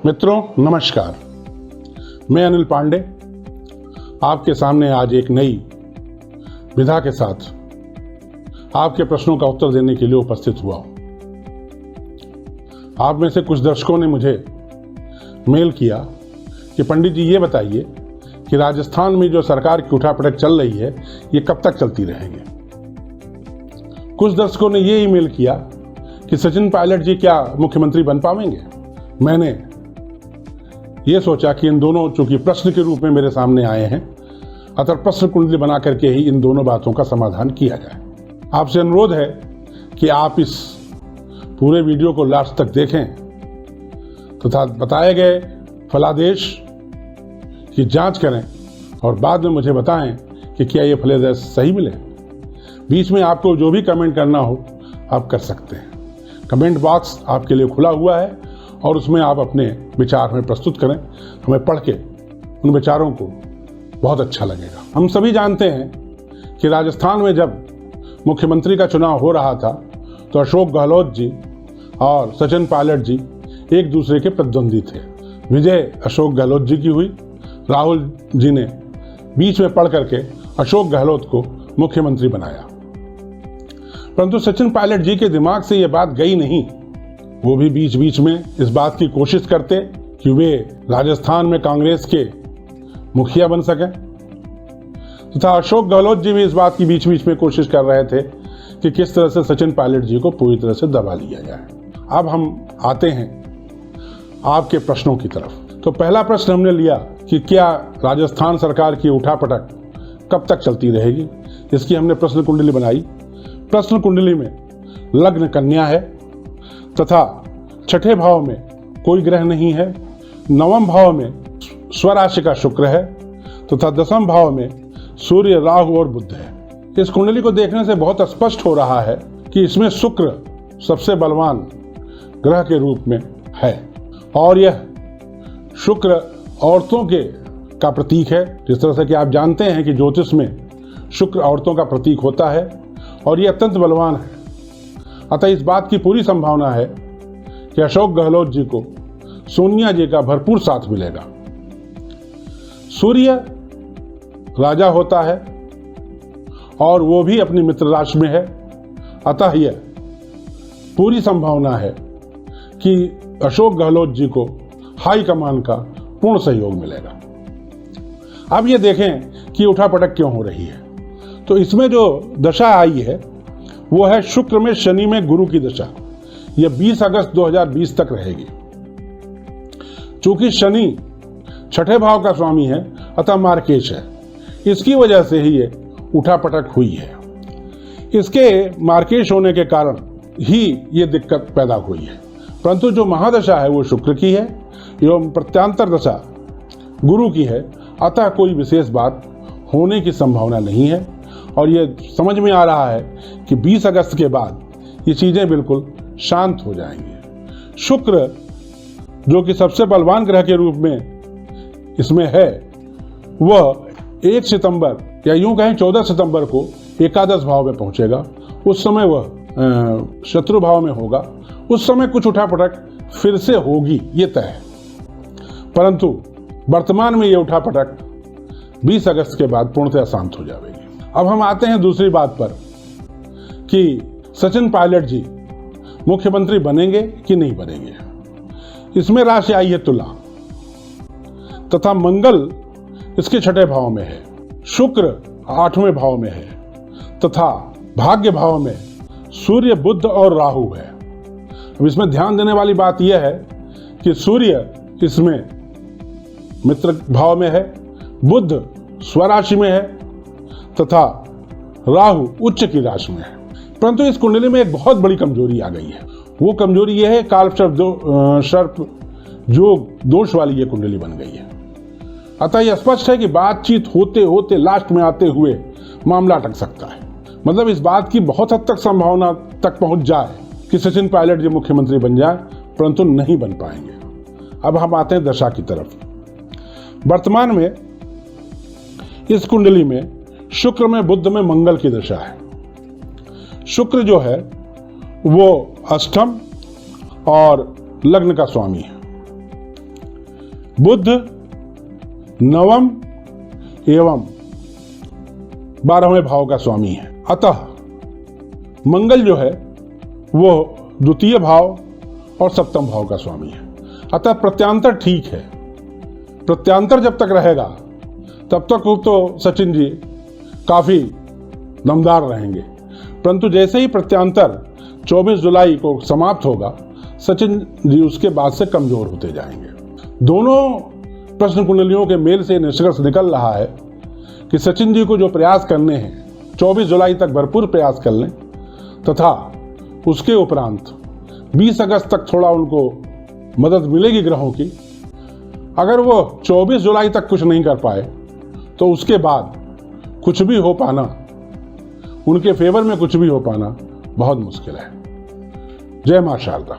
मित्रों नमस्कार, मैं अनिल पांडे आपके सामने आज एक नई विधा के साथ आपके प्रश्नों का उत्तर देने के लिए उपस्थित हुआ हूं। आप में से कुछ दर्शकों ने मुझे मेल किया कि पंडित जी ये बताइए कि राजस्थान में जो सरकार की उठापटक चल रही है ये कब तक चलती रहेगी। कुछ दर्शकों ने ये ईमेल किया कि सचिन पायलट जी क्या मुख्यमंत्री बन पाएंगे। मैंने ये सोचा कि इन दोनों चूंकि प्रश्न के रूप में मेरे सामने आए हैं, अतः प्रश्न कुंडली बना करके ही इन दोनों बातों का समाधान किया जाए। आपसे अनुरोध है कि आप इस पूरे वीडियो को लास्ट तक देखें तथा बताए गए फलादेश की जांच करें और बाद में मुझे बताएं कि क्या ये फलादेश सही मिले। बीच में आपको जो भी कमेंट करना हो आप कर सकते हैं। कमेंट बॉक्स आपके लिए खुला हुआ है और उसमें आप अपने विचार हमें प्रस्तुत करें। हमें पढ़ के उन विचारों को बहुत अच्छा लगेगा। हम सभी जानते हैं कि राजस्थान में जब मुख्यमंत्री का चुनाव हो रहा था तो अशोक गहलोत जी और सचिन पायलट जी एक दूसरे के प्रतिद्वंदी थे। विजय अशोक गहलोत जी की हुई। राहुल जी ने बीच में पढ़ करके अशोक गहलोत को मुख्यमंत्री बनाया, परंतु सचिन पायलट जी के दिमाग से यह बात गई नहीं। वो भी बीच बीच में इस बात की कोशिश करते कि वे राजस्थान में कांग्रेस के मुखिया बन सकें तथा अशोक गहलोत जी भी इस बात की बीच बीच में कोशिश कर रहे थे कि किस तरह से सचिन पायलट जी को पूरी तरह से दबा लिया जाए। अब हम आते हैं आपके प्रश्नों की तरफ। तो पहला प्रश्न हमने लिया कि क्या राजस्थान सरकार की उठापटक कब तक चलती रहेगी। इसकी हमने प्रश्न कुंडली बनाई। प्रश्न कुंडली में लग्न कन्या है तथा छठे भाव में कोई ग्रह नहीं है। नवम भाव में स्वराशि का शुक्र है तथा दसम भाव में सूर्य, राहु और बुध है। इस कुंडली को देखने से बहुत स्पष्ट हो रहा है कि इसमें शुक्र सबसे बलवान ग्रह के रूप में है और यह शुक्र औरतों का प्रतीक है। जिस तरह से कि आप जानते हैं कि ज्योतिष में शुक्र औरतों का प्रतीक होता है और यह अत्यंत बलवान है। अतः इस बात की पूरी संभावना है कि अशोक गहलोत जी को सोनिया जी का भरपूर साथ मिलेगा। सूर्य राजा होता है और वो भी अपनी मित्र राशि में है, अतः यह पूरी संभावना है कि अशोक गहलोत जी को हाई कमान का पूर्ण सहयोग मिलेगा। अब ये देखें कि उठापटक क्यों हो रही है। तो इसमें जो दशा आई है वो है शुक्र में शनि में गुरु की दशा। यह 20 अगस्त 2020 तक रहेगी। चूंकि शनि छठे भाव का स्वामी है अतः मार्केश है, इसकी वजह से ही ये उठापटक हुई है। इसके मार्केश होने के कारण ही ये दिक्कत पैदा हुई है। परंतु जो महादशा है वो शुक्र की है एवं प्रत्यांतर दशा गुरु की है, अतः कोई विशेष बात होने की संभावना नहीं है। और ये समझ में आ रहा है कि 20 अगस्त के बाद ये चीजें बिल्कुल शांत हो जाएंगी। शुक्र जो कि सबसे बलवान ग्रह के रूप में इसमें है, वह 1 सितंबर या यूं कहें 14 सितंबर को एकादश भाव में पहुंचेगा। उस समय वह शत्रु भाव में होगा। उस समय कुछ उठापटक फिर से होगी, ये तय है। परंतु वर्तमान में ये उठापटक 20 अगस्त के बाद पूर्णतः शांत हो जाएगी। अब हम आते हैं दूसरी बात पर कि सचिन पायलट जी मुख्यमंत्री बनेंगे कि नहीं बनेंगे। इसमें राशि आई है तुला तथा मंगल इसके छठे भाव में है, शुक्र 8वें भाव में है तथा भाग्य भाव में सूर्य, बुध और राहु है। अब इसमें ध्यान देने वाली बात यह है कि सूर्य इसमें मित्र भाव में है, बुध स्वराशि में है तथा राहु उच्च की राशि में है। परंतु इस कुंडली में एक बहुत बड़ी कमजोरी आ गई है। वो कमजोरी यह है काल सर्प जोग दोष वाली ये कुंडली बन गई है। अतः यह स्पष्ट है कि बातचीत होते होते लास्ट में आते हुए मामला अटक सकता है। मतलब इस बात की बहुत हद तक संभावना तक पहुंच जाए कि सचिन पायलट जी मुख्यमंत्री बन जाए, परंतु नहीं बन पाएंगे। अब हम आते हैं दशा की तरफ। वर्तमान में इस कुंडली में शुक्र में, बुध में मंगल की दशा है। शुक्र जो है वो अष्टम और लग्न का स्वामी है। बुध नवम एवं 12वें भाव का स्वामी है। अतः मंगल जो है वो द्वितीय भाव और सप्तम भाव का स्वामी है। अतः प्रत्यांतर ठीक है। प्रत्यांतर जब तक रहेगा तब तक तो सचिन जी काफी दमदार रहेंगे, परंतु जैसे ही प्रत्यांतर 24 जुलाई को समाप्त होगा, सचिन जी उसके बाद से कमजोर होते जाएंगे। दोनों प्रश्न कुंडलियों के मेल से निष्कर्ष निकल रहा है कि सचिन जी को जो प्रयास करने हैं 24 जुलाई तक भरपूर प्रयास कर लें, तथा उसके उपरांत 20 अगस्त तक थोड़ा उनको मदद मिलेगी ग्रहों की। अगर वो 24 जुलाई तक कुछ नहीं कर पाए तो उसके बाद कुछ भी हो पाना, उनके फेवर में कुछ भी हो पाना बहुत मुश्किल है। जय मां शारदा।